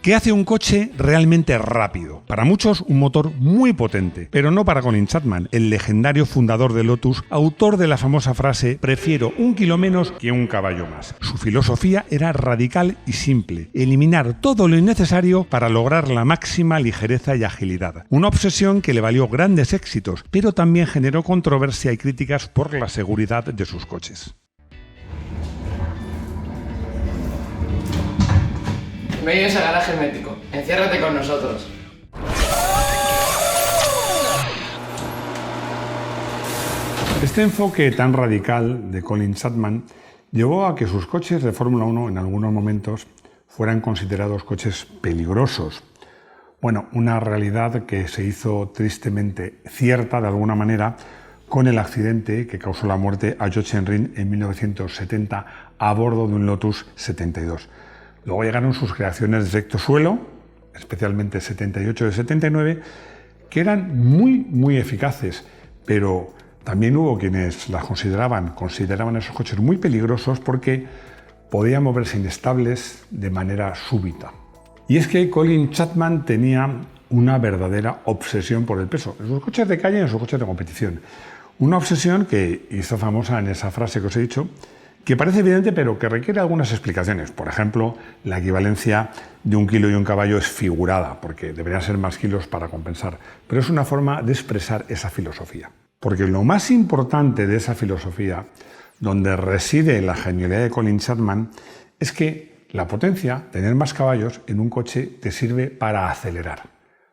¿Qué hace un coche realmente rápido? Para muchos, un motor muy potente, pero no para Colin Chapman, el legendario fundador de Lotus, autor de la famosa frase «Prefiero un kilo menos que un caballo más». Su filosofía era radical y simple: eliminar todo lo innecesario para lograr la máxima ligereza y agilidad. Una obsesión que le valió grandes éxitos, pero también generó controversia y críticas por la seguridad de sus coches. Bienvenidos a Garaje Hermético. Enciérrate con nosotros. Este enfoque tan radical de Colin Chapman llevó a que sus coches de Fórmula 1 en algunos momentos fueran considerados coches peligrosos. Bueno, una realidad que se hizo tristemente cierta de alguna manera con el accidente que causó la muerte a George Henry en 1970 a bordo de un Lotus 72. Luego llegaron sus creaciones de efecto suelo, especialmente 78 y 79, que eran muy eficaces, pero también hubo quienes las consideraban esos coches muy peligrosos porque podían moverse inestables de manera súbita. Y es que Colin Chapman tenía una verdadera obsesión por el peso, en sus coches de calle y en sus coches de competición. Una obsesión que hizo famosa en esa frase que os he dicho, que parece evidente pero que requiere algunas explicaciones. Por ejemplo, la equivalencia de un kilo y un caballo es figurada, porque deberían ser más kilos para compensar, pero es una forma de expresar esa filosofía. Porque lo más importante de esa filosofía, donde reside la genialidad de Colin Chapman, es que la potencia, tener más caballos en un coche, te sirve para acelerar.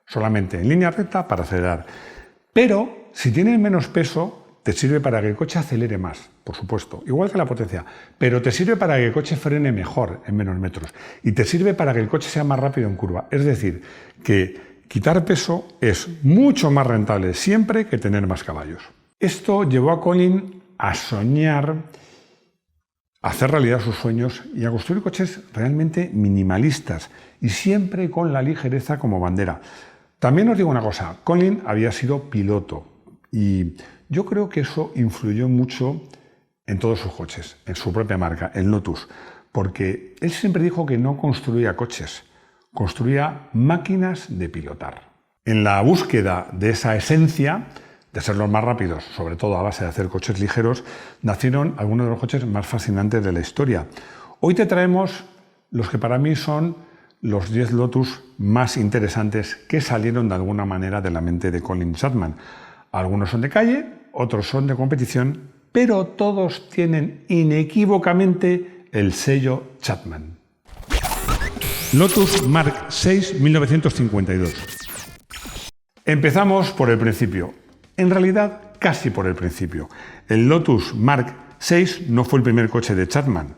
Solamente en línea recta para acelerar. Pero si tienes menos peso, te sirve para que el coche acelere más, por supuesto, igual que la potencia, pero te sirve para que el coche frene mejor en menos metros y te sirve para que el coche sea más rápido en curva. Es decir, que quitar peso es mucho más rentable siempre que tener más caballos. Esto llevó a Colin a soñar, a hacer realidad sus sueños y a construir coches realmente minimalistas y siempre con la ligereza como bandera. También os digo una cosa, Colin había sido piloto y yo creo que eso influyó mucho en todos sus coches, en su propia marca, en Lotus, porque él siempre dijo que no construía coches, construía máquinas de pilotar. En la búsqueda de esa esencia, de ser los más rápidos, sobre todo a base de hacer coches ligeros, nacieron algunos de los coches más fascinantes de la historia. Hoy te traemos los que para mí son los 10 Lotus más interesantes que salieron de alguna manera de la mente de Colin Chapman. Algunos son de calle, otros son de competición, pero todos tienen inequívocamente el sello Chapman. Lotus Mark VI 1952. Empezamos por el principio. En realidad, casi por el principio. El Lotus Mark VI no fue el primer coche de Chapman,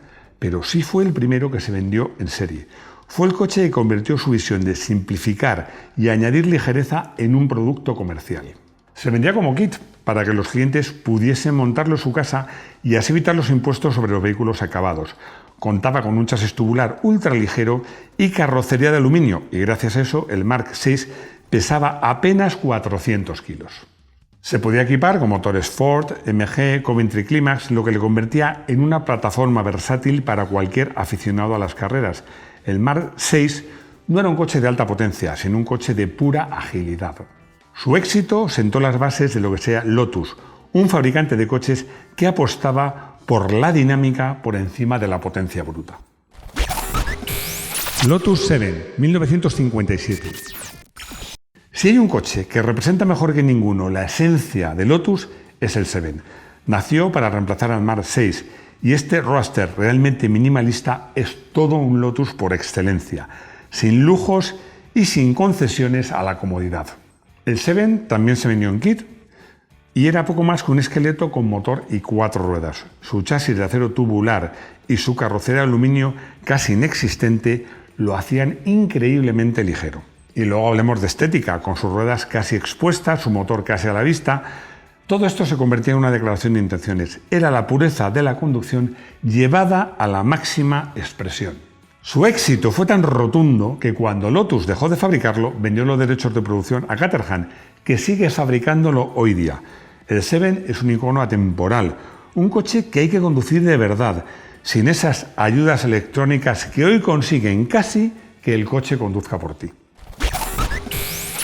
pero sí fue el primero que se vendió en serie. Fue el coche que convirtió su visión de simplificar y añadir ligereza en un producto comercial. Se vendía como kit para que los clientes pudiesen montarlo en su casa y así evitar los impuestos sobre los vehículos acabados. Contaba con un chasis tubular ultraligero y carrocería de aluminio y gracias a eso el Mark VI pesaba apenas 400 kilos. Se podía equipar con motores Ford, MG, Coventry Climax, lo que le convertía en una plataforma versátil para cualquier aficionado a las carreras. El Mark VI no era un coche de alta potencia, sino un coche de pura agilidad. Su éxito sentó las bases de lo que sea Lotus, un fabricante de coches que apostaba por la dinámica por encima de la potencia bruta. Lotus 7, 1957. Si hay un coche que representa mejor que ninguno la esencia de Lotus, es el 7. Nació para reemplazar al Mark VI y este roadster realmente minimalista es todo un Lotus por excelencia, sin lujos y sin concesiones a la comodidad. El 7 también se vendió en kit y era poco más que un esqueleto con motor y 4 ruedas. Su chasis de acero tubular y su carrocería de aluminio casi inexistente lo hacían increíblemente ligero. Y luego hablemos de estética, con sus ruedas casi expuestas, su motor casi a la vista. Todo esto se convertía en una declaración de intenciones. Era la pureza de la conducción llevada a la máxima expresión. Su éxito fue tan rotundo que cuando Lotus dejó de fabricarlo, vendió los derechos de producción a Caterham, que sigue fabricándolo hoy día. El 7 es un icono atemporal, un coche que hay que conducir de verdad, sin esas ayudas electrónicas que hoy consiguen casi que el coche conduzca por ti.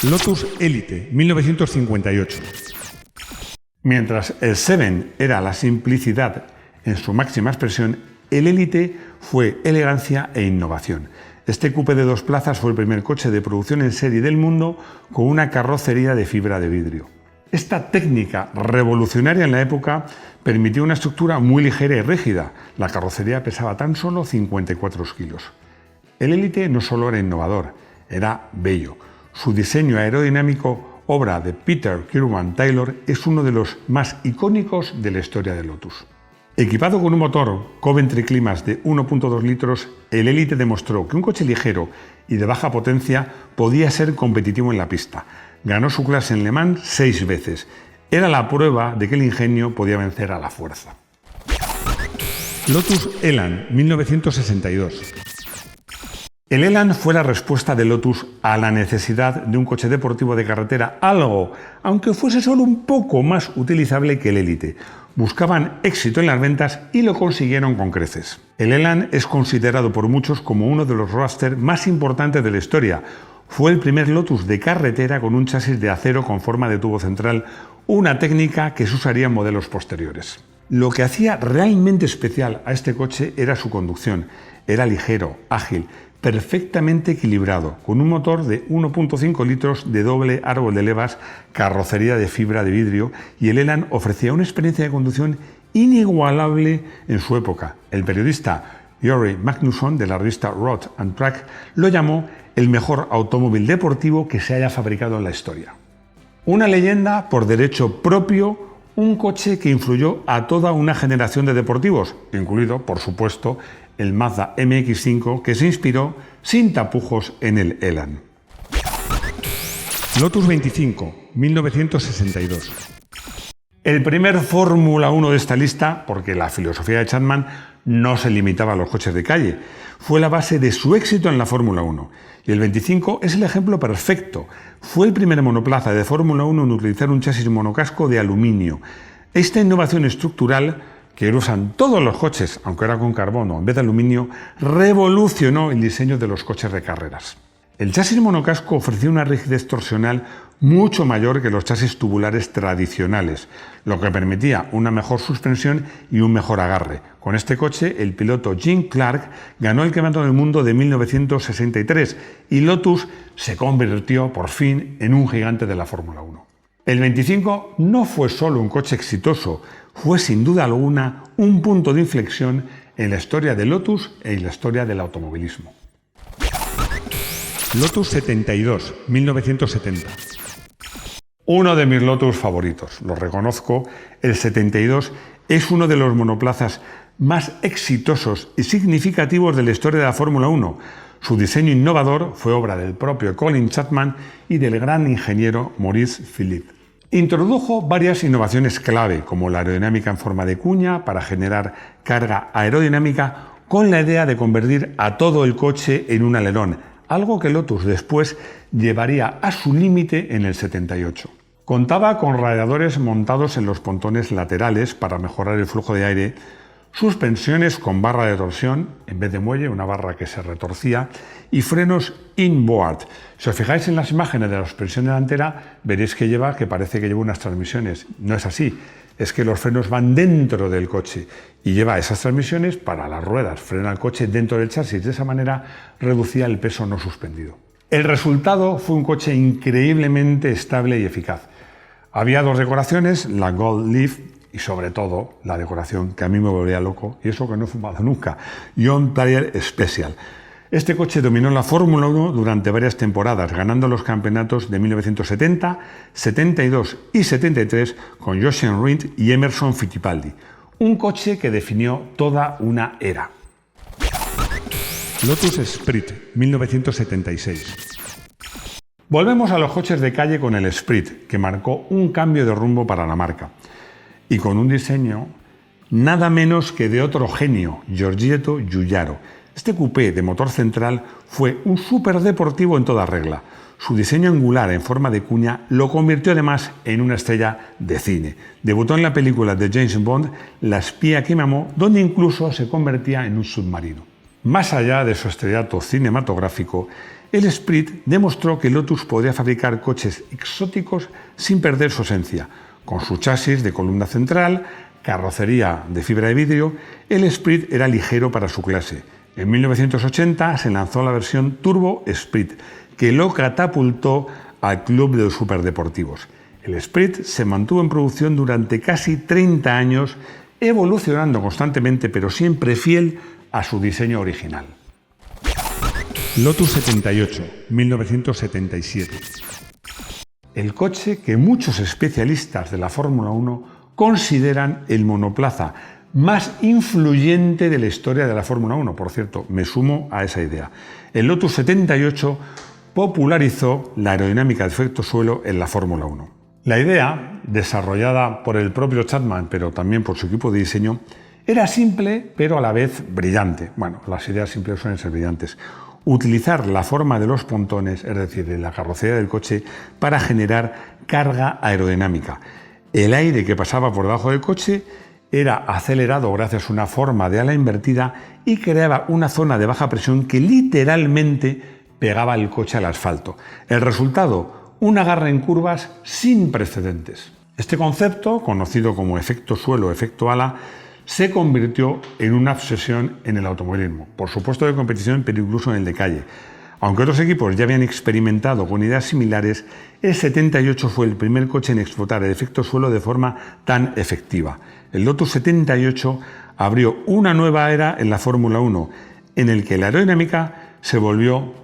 Lotus Elite, 1958. Mientras el Seven era la simplicidad en su máxima expresión, el Elite fue elegancia e innovación. Este coupé de 2 plazas fue el primer coche de producción en serie del mundo con una carrocería de fibra de vidrio. Esta técnica revolucionaria en la época permitió una estructura muy ligera y rígida. La carrocería pesaba tan solo 54 kilos. El Elite no solo era innovador, era bello. Su diseño aerodinámico, obra de Peter Kirwan Taylor, es uno de los más icónicos de la historia de Lotus. Equipado con un motor Coventry Climax de 1.2 litros, el Elite demostró que un coche ligero y de baja potencia podía ser competitivo en la pista. Ganó su clase en Le Mans 6 veces. Era la prueba de que el ingenio podía vencer a la fuerza. Lotus Elan, 1962. El Elan fue la respuesta de Lotus a la necesidad de un coche deportivo de carretera algo, aunque fuese solo un poco más utilizable que el Elite. Buscaban éxito en las ventas y lo consiguieron con creces. El Elan es considerado por muchos como uno de los roadster más importantes de la historia. Fue el primer Lotus de carretera con un chasis de acero con forma de tubo central, una técnica que se usaría en modelos posteriores. Lo que hacía realmente especial a este coche era su conducción. Era ligero, ágil, perfectamente equilibrado, con un motor de 1.5 litros de doble árbol de levas, carrocería de fibra de vidrio, y el Elan ofrecía una experiencia de conducción inigualable en su época. El periodista Jørgen Magnusson de la revista Road and Track lo llamó el mejor automóvil deportivo que se haya fabricado en la historia. Una leyenda por derecho propio, un coche que influyó a toda una generación de deportivos, incluido, por supuesto, el Mazda MX-5, que se inspiró sin tapujos en el Elan. Lotus 25, 1962. El primer Fórmula 1 de esta lista, porque la filosofía de Chapman no se limitaba a los coches de calle, fue la base de su éxito en la Fórmula 1. Y el 25 es el ejemplo perfecto. Fue el primer monoplaza de Fórmula 1 en utilizar un chasis monocasco de aluminio. Esta innovación estructural, que usan todos los coches, aunque era con carbono en vez de aluminio, revolucionó el diseño de los coches de carreras. El chasis monocasco ofrecía una rigidez torsional mucho mayor que los chasis tubulares tradicionales, lo que permitía una mejor suspensión y un mejor agarre. Con este coche, el piloto Jim Clark ganó el Campeonato del Mundo de 1963 y Lotus se convirtió por fin en un gigante de la Fórmula 1. El 25 no fue solo un coche exitoso, fue sin duda alguna un punto de inflexión en la historia de Lotus y en la historia del automovilismo. Lotus 72, 1970. Uno de mis Lotus favoritos, lo reconozco, el 72 es uno de los monoplazas más exitosos y significativos de la historia de la Fórmula 1. Su diseño innovador fue obra del propio Colin Chapman y del gran ingeniero Maurice Philippe. Introdujo varias innovaciones clave, como la aerodinámica en forma de cuña para generar carga aerodinámica, con la idea de convertir a todo el coche en un alerón, algo que Lotus después llevaría a su límite en el 78. Contaba con radiadores montados en los pontones laterales para mejorar el flujo de aire, suspensiones con barra de torsión en vez de muelle, una barra que se retorcía, y frenos inboard. Si os fijáis en las imágenes de la suspensión delantera, veréis que parece que lleva unas transmisiones. No es así, es que los frenos van dentro del coche y lleva esas transmisiones para las ruedas, frena el coche dentro del chasis. De esa manera reducía el peso no suspendido. El resultado fue un coche increíblemente estable y eficaz. Había 2 decoraciones, la Gold Leaf y sobre todo la decoración que a mí me volvía loco, y eso que no he fumado nunca, Young Player Special. Este coche dominó la Fórmula 1 durante varias temporadas, ganando los campeonatos de 1970, 72 y 73 con Joschen Rindt y Emerson Fittipaldi. Un coche que definió toda una era. Lotus Esprit, 1976. Volvemos a los coches de calle con el Esprit, que marcó un cambio de rumbo para la marca. Y con un diseño nada menos que de otro genio, Giorgetto Giugiaro. Este coupé de motor central fue un superdeportivo en toda regla. Su diseño angular en forma de cuña lo convirtió además en una estrella de cine. Debutó en la película de James Bond, La espía que me amó, donde incluso se convertía en un submarino. Más allá de su estrellato cinematográfico, el Sprint demostró que Lotus podía fabricar coches exóticos sin perder su esencia. Con su chasis de columna central, carrocería de fibra de vidrio, el Sprint era ligero para su clase. En 1980 se lanzó la versión Turbo Sprint, que lo catapultó al club de los superdeportivos. El Sprint se mantuvo en producción durante casi 30 años, evolucionando constantemente, pero siempre fiel a su diseño original. Lotus 78, 1977. El coche que muchos especialistas de la Fórmula 1 consideran el monoplaza más influyente de la historia de la Fórmula 1. Por cierto, me sumo a esa idea. El Lotus 78 popularizó la aerodinámica de efecto suelo en la Fórmula 1. La idea, desarrollada por el propio Chapman, pero también por su equipo de diseño, era simple, pero a la vez brillante. Bueno, las ideas simples suelen ser brillantes. Utilizar la forma de los pontones, es decir, de la carrocería del coche, para generar carga aerodinámica. El aire que pasaba por debajo del coche era acelerado gracias a una forma de ala invertida y creaba una zona de baja presión que literalmente pegaba el coche al asfalto. El resultado, un agarre en curvas sin precedentes. Este concepto, conocido como efecto suelo, efecto ala, se convirtió en una obsesión en el automovilismo, por supuesto de competición, pero incluso en el de calle. Aunque otros equipos ya habían experimentado con ideas similares, el 78 fue el primer coche en explotar el efecto suelo de forma tan efectiva. El Lotus 78 abrió una nueva era en la Fórmula 1, en el que la aerodinámica se volvió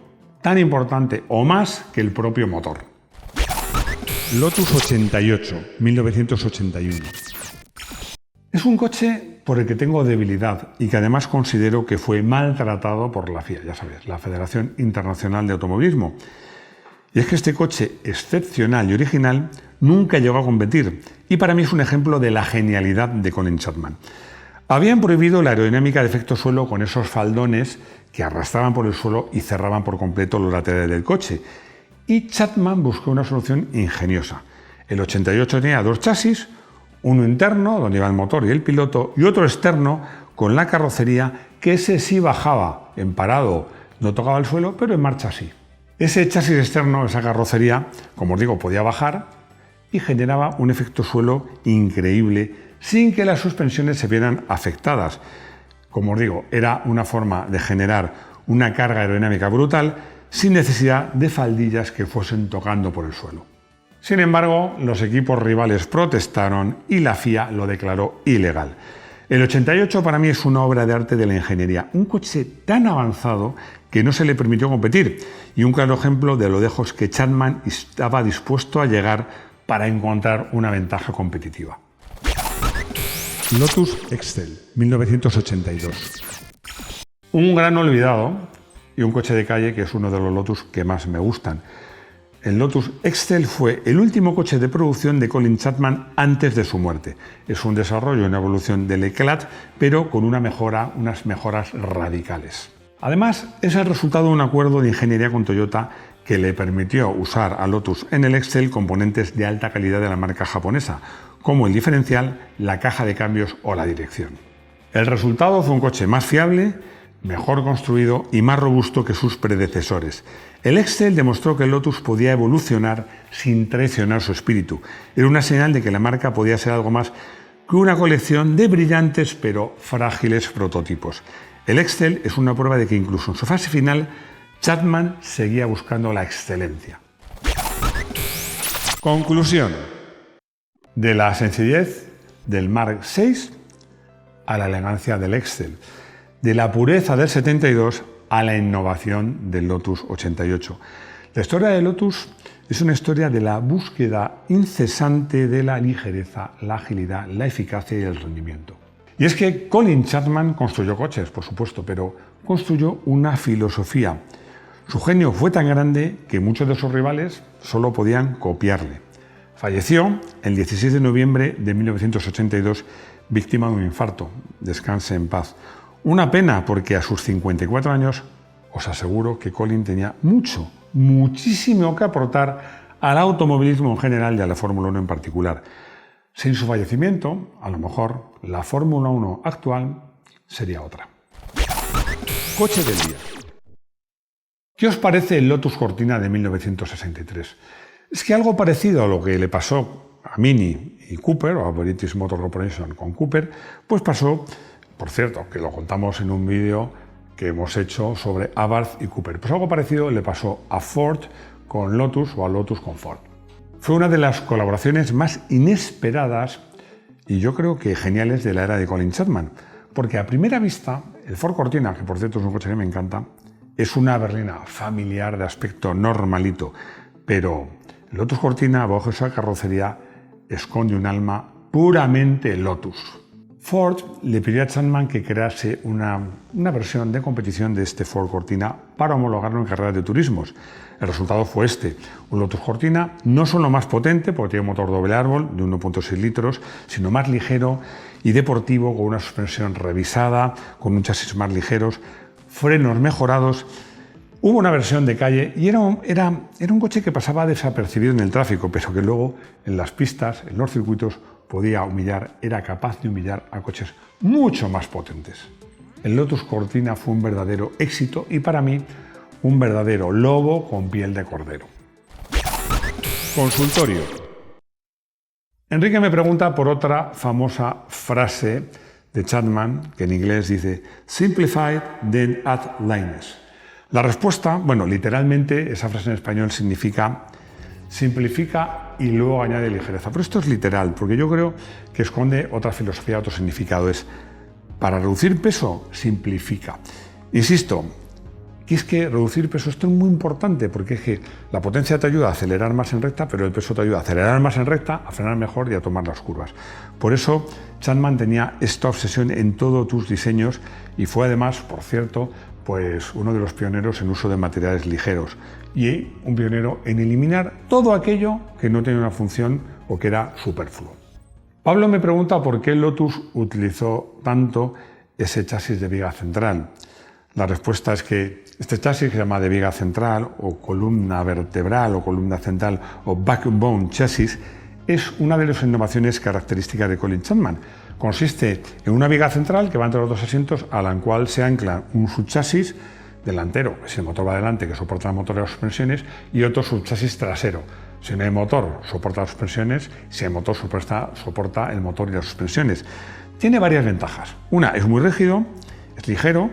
tan importante o más que el propio motor. Lotus 88, 1981. Es un coche por el que tengo debilidad y que además considero que fue maltratado por la FIA, ya sabes, la Federación Internacional de Automovilismo. Y es que este coche excepcional y original nunca llegó a competir y para mí es un ejemplo de la genialidad de Colin Chapman. Habían prohibido la aerodinámica de efecto suelo con esos faldones que arrastraban por el suelo y cerraban por completo los laterales del coche. Y Chapman buscó una solución ingeniosa. El 88 tenía dos chasis, uno interno, donde iba el motor y el piloto, y otro externo, con la carrocería, que ese sí bajaba en parado, no tocaba el suelo, pero en marcha sí. Ese chasis externo, esa carrocería, como os digo, podía bajar y generaba un efecto suelo increíble, sin que las suspensiones se vieran afectadas. Como os digo, era una forma de generar una carga aerodinámica brutal, sin necesidad de faldillas que fuesen tocando por el suelo. Sin embargo, los equipos rivales protestaron y la FIA lo declaró ilegal. El 88 para mí es una obra de arte de la ingeniería, un coche tan avanzado que no se le permitió competir y un claro ejemplo de lo lejos que Chapman estaba dispuesto a llegar para encontrar una ventaja competitiva. Lotus Extel, 1982. Un gran olvidado y un coche de calle que es uno de los Lotus que más me gustan. El Lotus Extel fue el último coche de producción de Colin Chapman antes de su muerte. Es un desarrollo y una evolución del E-Class, pero con unas mejoras radicales. Además, es el resultado de un acuerdo de ingeniería con Toyota que le permitió usar a Lotus en el Extel componentes de alta calidad de la marca japonesa, como el diferencial, la caja de cambios o la dirección. El resultado fue un coche más fiable, mejor construido y más robusto que sus predecesores. El Extel demostró que el Lotus podía evolucionar sin traicionar su espíritu. Era una señal de que la marca podía ser algo más que una colección de brillantes pero frágiles prototipos. El Extel es una prueba de que incluso en su fase final, Chapman seguía buscando la excelencia. Conclusión. De la sencillez del Mark VI a la elegancia del Extel. De la pureza del 72 a la innovación del Lotus 88. La historia del Lotus es una historia de la búsqueda incesante de la ligereza, la agilidad, la eficacia y el rendimiento. Y es que Colin Chapman construyó coches, por supuesto, pero construyó una filosofía. Su genio fue tan grande que muchos de sus rivales solo podían copiarle. Falleció el 16 de noviembre de 1982, víctima de un infarto. Descanse en paz. Una pena porque a sus 54 años os aseguro que Colin tenía muchísimo que aportar al automovilismo en general y a la Fórmula 1 en particular. Sin su fallecimiento, a lo mejor la Fórmula 1 actual sería otra. coche del día. ¿Qué os parece el Lotus Cortina de 1963? Es que algo parecido a lo que le pasó a Mini y Cooper, o a British Motor Corporation con Cooper, pues pasó, por cierto, que lo contamos en un vídeo que hemos hecho sobre Abarth y Cooper. Pues algo parecido le pasó a Ford con Lotus o a Lotus con Ford. Fue una de las colaboraciones más inesperadas y yo creo que geniales de la era de Colin Chapman, porque a primera vista el Ford Cortina, que por cierto es un coche que me encanta, es una berlina familiar de aspecto normalito, pero el Lotus Cortina bajo esa carrocería esconde un alma puramente Lotus. Ford le pidió a Chapman que crease una versión de competición de este Ford Cortina para homologarlo en carreras de turismos. El resultado fue este, un Lotus Cortina no solo más potente, porque tiene un motor doble árbol de 1.6 litros, sino más ligero y deportivo, con una suspensión revisada, con un chasis más ligeros, frenos mejorados. Hubo una versión de calle y era un coche que pasaba desapercibido en el tráfico, pero que luego en las pistas, en los circuitos, podía humillar, era capaz de humillar a coches mucho más potentes. El Lotus Cortina fue un verdadero éxito y para mí un verdadero lobo con piel de cordero. Consultorio. Enrique me pregunta por otra famosa frase de Chapman, que en inglés dice "Simplify, then add lightness". La respuesta, bueno, literalmente esa frase en español significa simplifica y luego añade ligereza. Pero esto es literal, porque yo creo que esconde otra filosofía, otro significado. Es, para reducir peso, simplifica. Insisto, que es que reducir peso esto es muy importante, porque es que la potencia te ayuda a acelerar más en recta, pero el peso te ayuda a acelerar más en recta, a frenar mejor y a tomar las curvas. Por eso, Chapman tenía esta obsesión en todos tus diseños y fue además, por cierto, pues uno de los pioneros en uso de materiales ligeros y un pionero en eliminar todo aquello que no tenía una función o que era superfluo. Pablo me pregunta por qué Lotus utilizó tanto ese chasis de viga central. La respuesta es que este chasis, que se llama de viga central o columna vertebral o columna central o backbone chasis, es una de las innovaciones características de Colin Chapman. Consiste en una viga central que va entre los dos asientos a la cual se ancla un subchasis delantero, si el motor va adelante, que soporta el motor y las suspensiones, y otro subchasis trasero. Si no hay motor, soporta las suspensiones; si hay motor, soporta el motor y las suspensiones. Tiene varias ventajas. Una, es muy rígido, es ligero,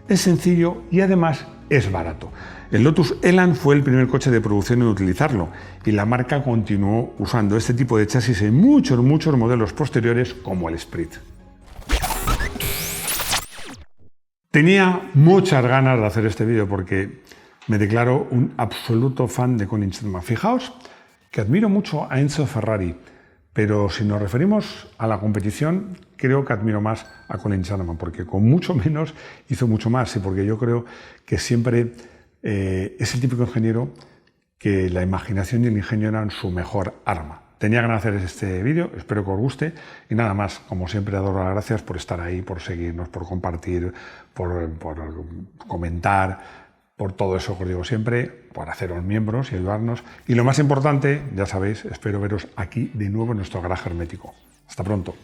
es sencillo y además es barato. El Lotus Elan fue el primer coche de producción en utilizarlo y la marca continuó usando este tipo de chasis en muchos modelos posteriores, como el Sprint. Tenía muchas ganas de hacer este vídeo porque me declaro un absoluto fan de Colin Chapman. Fijaos que admiro mucho a Enzo Ferrari, pero si nos referimos a la competición, creo que admiro más a Colin Chapman, porque con mucho menos hizo mucho más, y porque yo creo que siempre es el típico ingeniero que la imaginación y el ingenio eran su mejor arma. Tenía ganas de hacer este vídeo, espero que os guste, y nada más, como siempre, daros las gracias por estar ahí, por seguirnos, por compartir, por comentar, por todo eso que os digo siempre, por haceros miembros y ayudarnos. Y lo más importante, ya sabéis, espero veros aquí de nuevo en nuestro garaje hermético. Hasta pronto.